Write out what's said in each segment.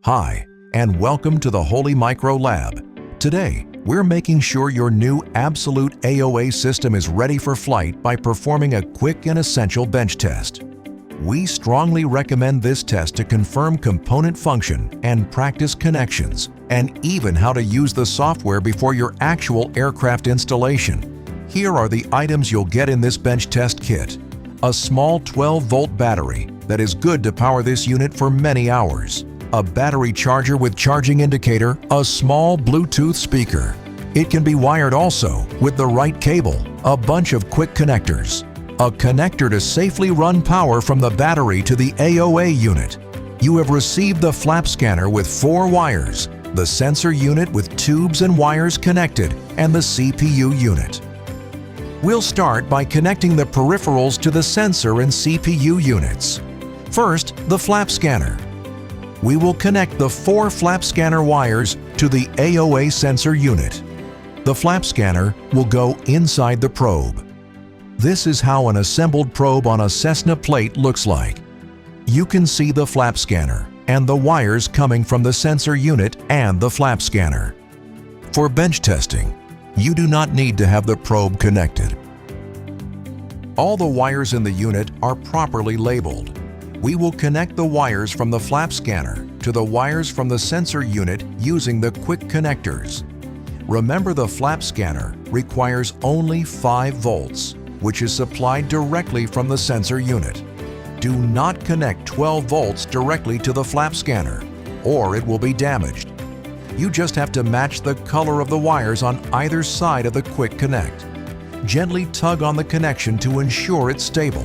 Hi, and welcome to the Holy Micro Lab. Today, we're making sure your new Absolute AoA system is ready for flight by performing a quick and essential bench test. We strongly recommend this test to confirm component function and practice connections, and even how to use the software before your actual aircraft installation. Here are the items you'll get in this bench test kit. A small 12-volt battery that is good to power this unit for many hours. A battery charger with charging indicator, a small Bluetooth speaker. It can be wired also with the right cable, a bunch of quick connectors, a connector to safely run power from the battery to the AoA unit. You have received the flap scanner with 4 wires, the sensor unit with tubes and wires connected, and the CPU unit. We'll start by connecting the peripherals to the sensor and CPU units. First, the flap scanner. We will connect the 4 flap scanner wires to the AoA sensor unit. The flap scanner will go inside the probe. This is how an assembled probe on a Cessna plate looks like. You can see the flap scanner and the wires coming from the sensor unit and the flap scanner. For bench testing, you do not need to have the probe connected. All the wires in the unit are properly labeled. We will connect the wires from the flap scanner to the wires from the sensor unit using the quick connectors. Remember, the flap scanner requires only 5 volts, which is supplied directly from the sensor unit. Do not connect 12 volts directly to the flap scanner, or it will be damaged. You just have to match the color of the wires on either side of the quick connect. Gently tug on the connection to ensure it's stable.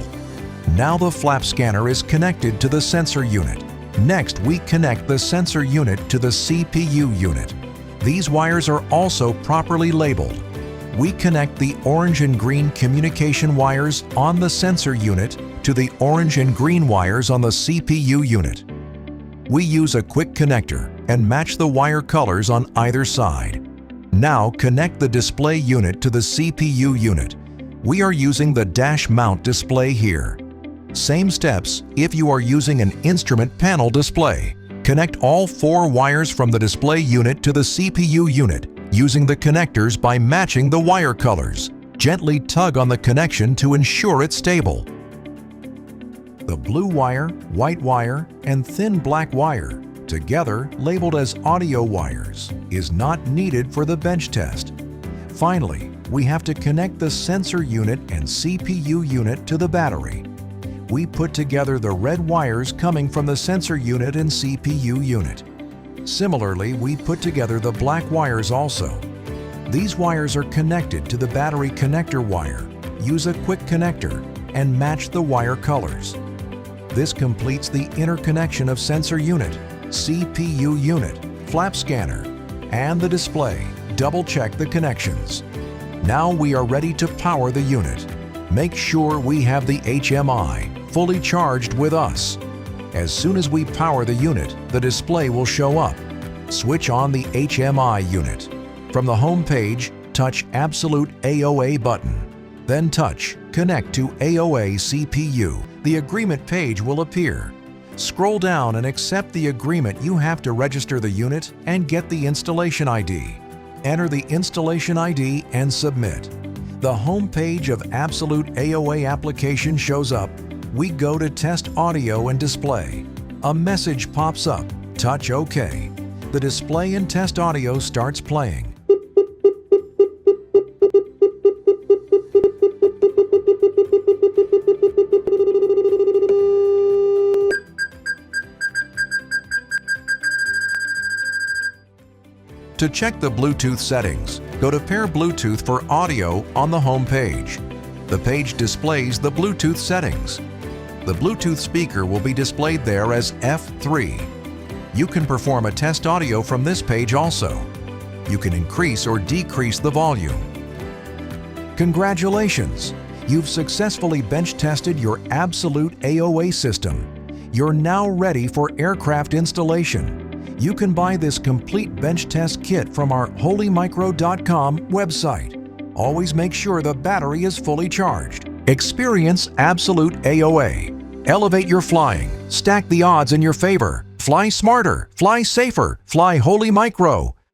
Now the flap scanner is connected to the sensor unit. Next, we connect the sensor unit to the CPU unit. These wires are also properly labeled. We connect the orange and green communication wires on the sensor unit to the orange and green wires on the CPU unit. We use a quick connector and match the wire colors on either side. Now connect the display unit to the CPU unit. We are using the dash mount display here. Same steps if you are using an instrument panel display. Connect all 4 wires from the display unit to the CPU unit using the connectors by matching the wire colors. Gently tug on the connection to ensure it's stable. The blue wire, white wire, and thin black wire, together labeled as audio wires, is not needed for the bench test. Finally, we have to connect the sensor unit and CPU unit to the battery. We put together the red wires coming from the sensor unit and CPU unit. Similarly, we put together the black wires also. These wires are connected to the battery connector wire. Use a quick connector and match the wire colors. This completes the interconnection of sensor unit, CPU unit, flap scanner, and the display. Double-check the connections. Now we are ready to power the unit. Make sure we have the HMI fully charged with us. As soon as we power the unit, the display will show up. Switch on the HMI unit. From the home page, touch Absolute AoA button. Then touch Connect to AoA CPU. The agreement page will appear. Scroll down and accept the agreement you have to register the unit and get the installation ID. Enter the installation ID and submit. The home page of Absolute AoA application shows up. We go to Test Audio and Display. A message pops up. Touch OK. The display and test audio starts playing. To check the Bluetooth settings, go to Pair Bluetooth for audio on the home page. The page displays the Bluetooth settings. The Bluetooth speaker will be displayed there as F3. You can perform a test audio from this page also. You can increase or decrease the volume. Congratulations! You've successfully bench tested your Absolute AoA system. You're now ready for aircraft installation. You can buy this complete bench test kit from our holymicro.com website. Always make sure the battery is fully charged. Experience Absolute AoA. Elevate your flying. Stack the odds in your favor. Fly smarter, fly safer, fly Holy Micro.